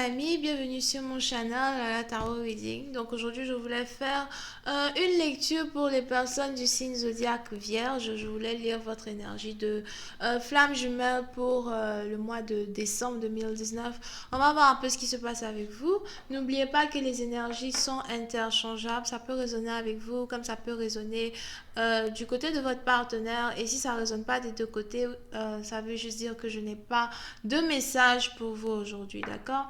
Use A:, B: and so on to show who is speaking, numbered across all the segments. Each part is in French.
A: amis, bienvenue sur mon channel la Tarot Reading. Donc aujourd'hui je voulais faire une lecture pour les personnes du signe zodiaque Vierge. Je voulais lire votre énergie de flamme jumelle pour le mois de décembre 2019. On va voir un peu ce qui se passe avec vous. N'oubliez pas que les énergies sont interchangeables. Ça peut résonner avec vous comme ça peut résonner du côté de votre partenaire. Et si ça ne résonne pas des deux côtés, ça veut juste dire que je n'ai pas de message pour vous aujourd'hui, d'accord?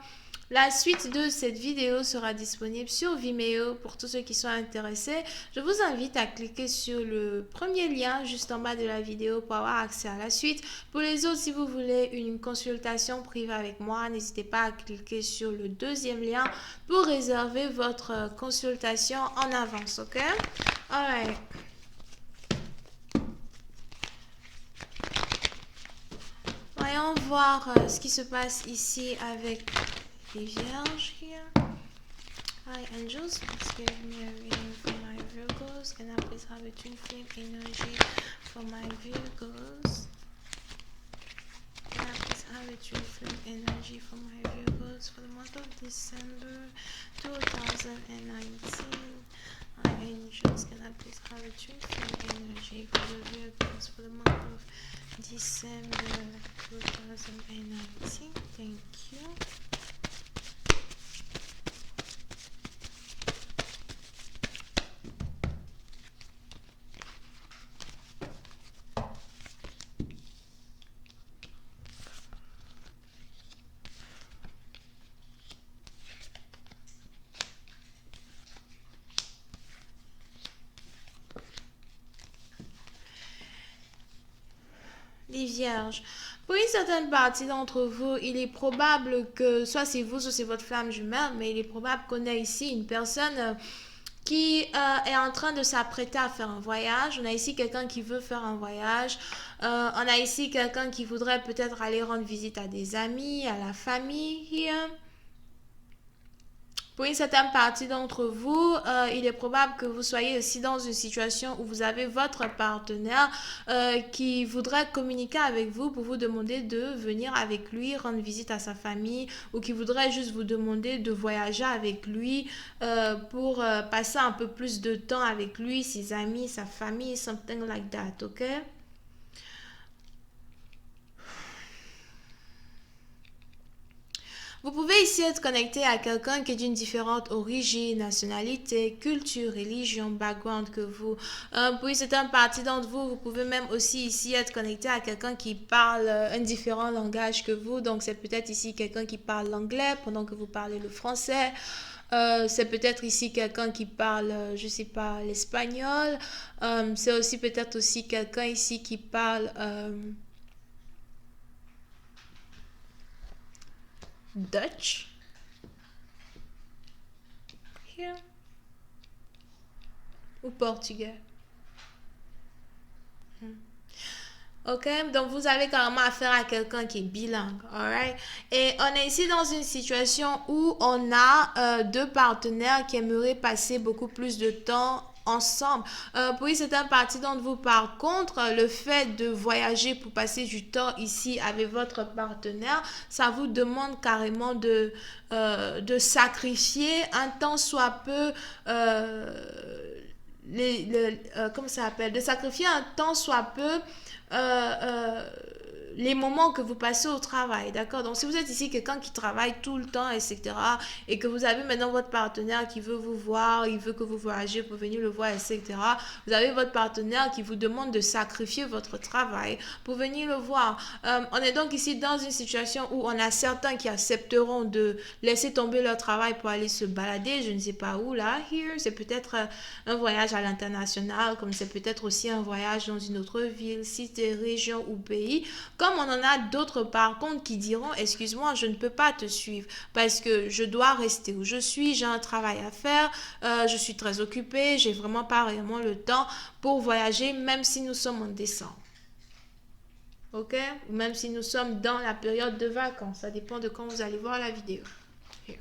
A: La suite de cette vidéo sera disponible sur Vimeo pour tous ceux qui sont intéressés. Je vous invite à cliquer sur le premier lien juste en bas de la vidéo pour avoir accès à la suite. Pour les autres, si vous voulez une consultation privée avec moi, n'hésitez pas à cliquer sur le deuxième lien pour réserver votre consultation en avance, ok? Alright. Voyons voir ce qui se passe ici avec les vierges here. Hi angels, please give me a reading for my Virgos. Can I please have a twin flame energy for my Virgos? Can I please have a twin flame energy for my Virgos for the month of December 2019? Hi angels, can I please have a twin flame energy for the Virgos for the month of December 2019? Thank you. Les vierges. Pour une certaine partie d'entre vous, il est probable que soit c'est vous, soit c'est votre flamme jumelle, mais il est probable qu'on ait ici une personne qui est en train de s'apprêter à faire un voyage. On a ici quelqu'un qui veut faire un voyage. On a ici quelqu'un qui voudrait peut-être aller rendre visite à des amis, à la famille. Here. Pour une certaine partie d'entre vous, il est probable que vous soyez aussi dans une situation où vous avez votre partenaire qui voudrait communiquer avec vous pour vous demander de venir avec lui, rendre visite à sa famille, ou qui voudrait juste vous demander de voyager avec lui pour passer un peu plus de temps avec lui, ses amis, sa famille, something like that, ok? Vous pouvez ici être connecté à quelqu'un qui est d'une différente origine, nationalité, culture, religion, background que vous. Pour une certaine partie d'entre vous, vous pouvez même aussi ici être connecté à quelqu'un qui parle un différent langage que vous. Donc c'est peut-être ici quelqu'un qui parle l'anglais pendant que vous parlez le français. C'est peut-être ici quelqu'un qui parle, je sais pas, l'espagnol. C'est aussi peut-être aussi quelqu'un ici qui parle Dutch. Here. Ou portugais. Ok, donc vous avez carrément affaire à quelqu'un qui est bilingue, alright? Et on est ici dans une situation où on a deux partenaires qui aimeraient passer beaucoup plus de temps ensemble. Pour une certaine partie d'entre vous, par contre, le fait de voyager pour passer du temps ici avec votre partenaire, ça vous demande carrément de sacrifier un temps soit peu... comment ça s'appelle? De sacrifier un temps soit peu euh, euh, les moments que vous passez au travail, d'accord? Donc, si vous êtes ici quelqu'un qui travaille tout le temps, etc., et que vous avez maintenant votre partenaire qui veut vous voir, il veut que vous voyagez pour venir le voir, etc., vous avez votre partenaire qui vous demande de sacrifier votre travail pour venir le voir. On est donc ici dans une situation où on a certains qui accepteront de laisser tomber leur travail pour aller se balader, je ne sais pas où, là, here, c'est peut-être un voyage à l'international, comme c'est peut-être aussi un voyage dans une autre ville, cité, région ou pays, comme on en a d'autres par contre qui diront excuse-moi je ne peux pas te suivre parce que je dois rester où je suis, j'ai un travail à faire, je suis très occupée, j'ai vraiment pas réellement le temps pour voyager même si nous sommes en décembre, ok, ou même si nous sommes dans la période de vacances, ça dépend de quand vous allez voir la vidéo. Here.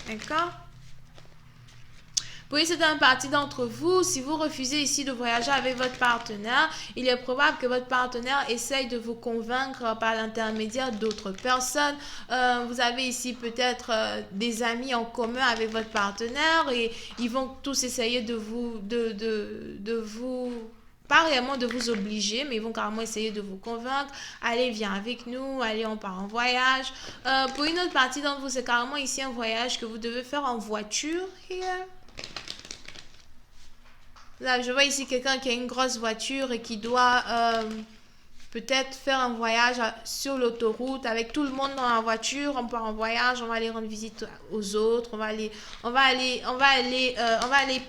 A: D'accord. Pour une certaine partie d'entre vous, si vous refusez ici de voyager avec votre partenaire, il est probable que votre partenaire essaye de vous convaincre par l'intermédiaire d'autres personnes. Vous avez ici peut-être des amis en commun avec votre partenaire et ils vont tous essayer de vous pas réellement de vous obliger, mais ils vont carrément essayer de vous convaincre. Allez, viens avec nous, allez, on part en voyage. Pour une autre partie d'entre vous, c'est carrément ici un voyage que vous devez faire en voiture. Here. Là, je vois ici quelqu'un qui a une grosse voiture et qui doit peut-être faire un voyage sur l'autoroute avec tout le monde dans la voiture. On part en voyage, on va aller rendre visite aux autres, on va aller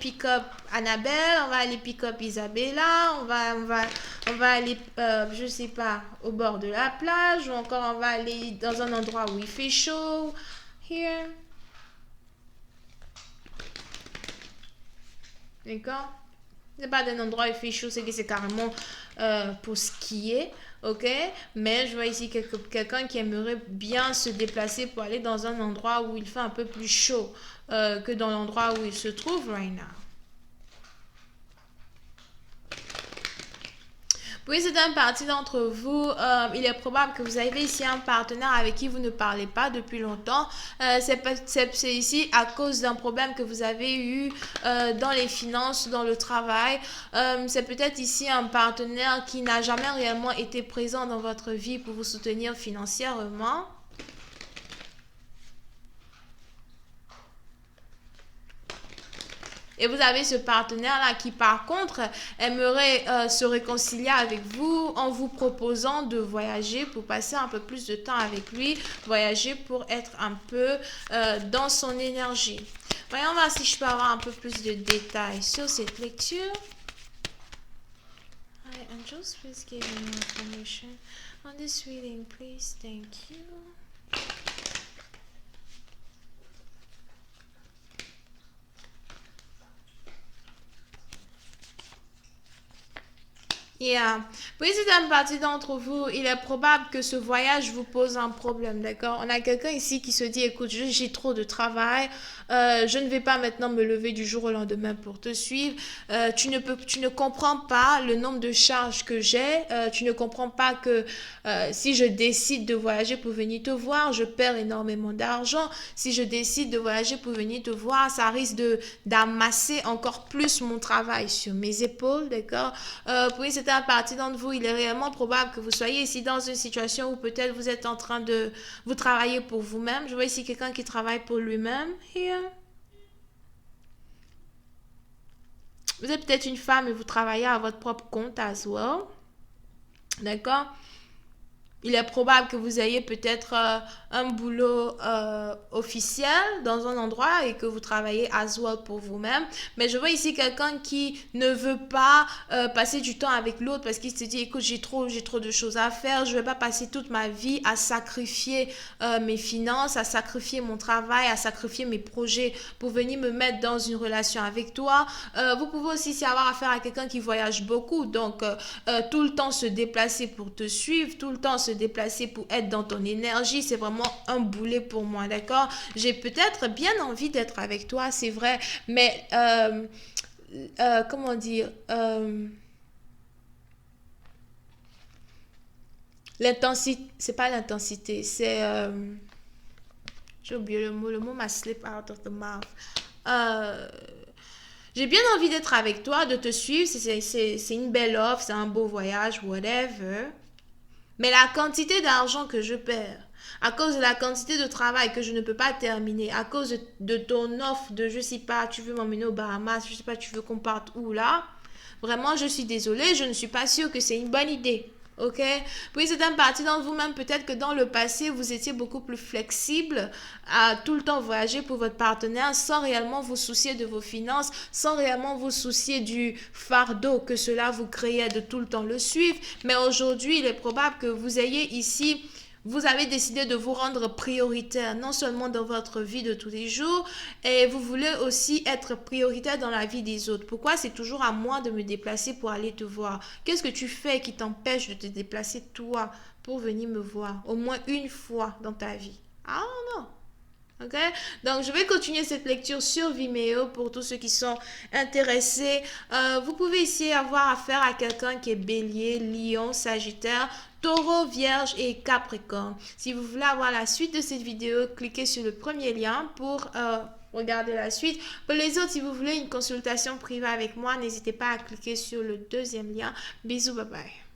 A: pick up Annabelle, on va aller pick up Isabella, on va aller, je sais pas, au bord de la plage ou encore on va aller dans un endroit où il fait chaud. Here. D'accord? C'est pas d'un endroit où il fait chaud, c'est que c'est carrément pour skier, ok? Mais je vois ici quelqu'un qui aimerait bien se déplacer pour aller dans un endroit où il fait un peu plus chaud que dans l'endroit où il se trouve right now. Oui, c'est une partie d'entre vous. Il est probable que vous avez ici un partenaire avec qui vous ne parlez pas depuis longtemps. C'est ici à cause d'un problème que vous avez eu dans les finances, dans le travail. C'est peut-être ici un partenaire qui n'a jamais réellement été présent dans votre vie pour vous soutenir financièrement. Et vous avez ce partenaire-là qui, par contre, aimerait se réconcilier avec vous en vous proposant de voyager pour passer un peu plus de temps avec lui, voyager pour être un peu dans son énergie. Voyons voir si je peux avoir un peu plus de détails sur cette lecture. Hi, angels, please give me information on this reading, please. Thank you. Yeah. Oui, c'est une partie d'entre vous. Il est probable que ce voyage vous pose un problème, d'accord? On a quelqu'un ici qui se dit, écoute, j'ai trop de travail, je ne vais pas maintenant me lever du jour au lendemain pour te suivre. Tu ne comprends pas le nombre de charges que j'ai. Tu ne comprends pas que si je décide de voyager pour venir te voir, je perds énormément d'argent. Si je décide de voyager pour venir te voir, ça risque d'amasser encore plus mon travail sur mes épaules, d'accord? Oui, c'est un partie d'entre vous, il est réellement probable que vous soyez ici dans une situation où peut-être vous êtes en train de vous travailler pour vous-même. Je vois ici quelqu'un qui travaille pour lui-même. Here. Vous êtes peut-être une femme et vous travaillez à votre propre compte as well. D'accord? Il est probable que vous ayez peut-être un boulot officiel dans un endroit et que vous travaillez as well pour vous-même. Mais je vois ici quelqu'un qui ne veut pas passer du temps avec l'autre parce qu'il se dit, écoute, j'ai trop de choses à faire. Je ne vais pas passer toute ma vie à sacrifier mes finances, à sacrifier mon travail, à sacrifier mes projets pour venir me mettre dans une relation avec toi. Vous pouvez aussi avoir affaire à quelqu'un qui voyage beaucoup. Donc, tout le temps se déplacer pour te suivre, tout le temps se déplacer pour être dans ton énergie, c'est vraiment un boulet pour moi, d'accord? J'ai peut-être bien envie d'être avec toi, c'est vrai, mais comment dire, l'intensité, c'est pas l'intensité, c'est j'ai oublié le mot m'a slip out of the mouth. Euh, j'ai bien envie d'être avec toi, de te suivre, c'est une belle offre, c'est un beau voyage, whatever. Mais la quantité d'argent que je perds, à cause de la quantité de travail que je ne peux pas terminer, à cause de ton offre de, je sais pas, tu veux m'emmener aux Bahamas, je sais pas, tu veux qu'on parte où là, vraiment, je suis désolée, je ne suis pas sûre que c'est une bonne idée. Ok? Puis c'est un parti dans vous-même. Peut-être que dans le passé, vous étiez beaucoup plus flexible à tout le temps voyager pour votre partenaire sans réellement vous soucier de vos finances, sans réellement vous soucier du fardeau que cela vous créait de tout le temps le suivre. Mais aujourd'hui, il est probable que vous ayez ici vous avez décidé de vous rendre prioritaire, non seulement dans votre vie de tous les jours, et vous voulez aussi être prioritaire dans la vie des autres. Pourquoi c'est toujours à moi de me déplacer pour aller te voir? Qu'est-ce que tu fais qui t'empêche de te déplacer toi pour venir me voir au moins une fois dans ta vie? Ah non. Ok, donc je vais continuer cette lecture sur Vimeo pour tous ceux qui sont intéressés. Vous pouvez ici avoir affaire à quelqu'un qui est Bélier, Lion, Sagittaire, Taureau, Vierge et Capricorne. Si vous voulez avoir la suite de cette vidéo, cliquez sur le premier lien pour regarder la suite. Pour les autres, si vous voulez une consultation privée avec moi, n'hésitez pas à cliquer sur le deuxième lien. Bisous, bye bye.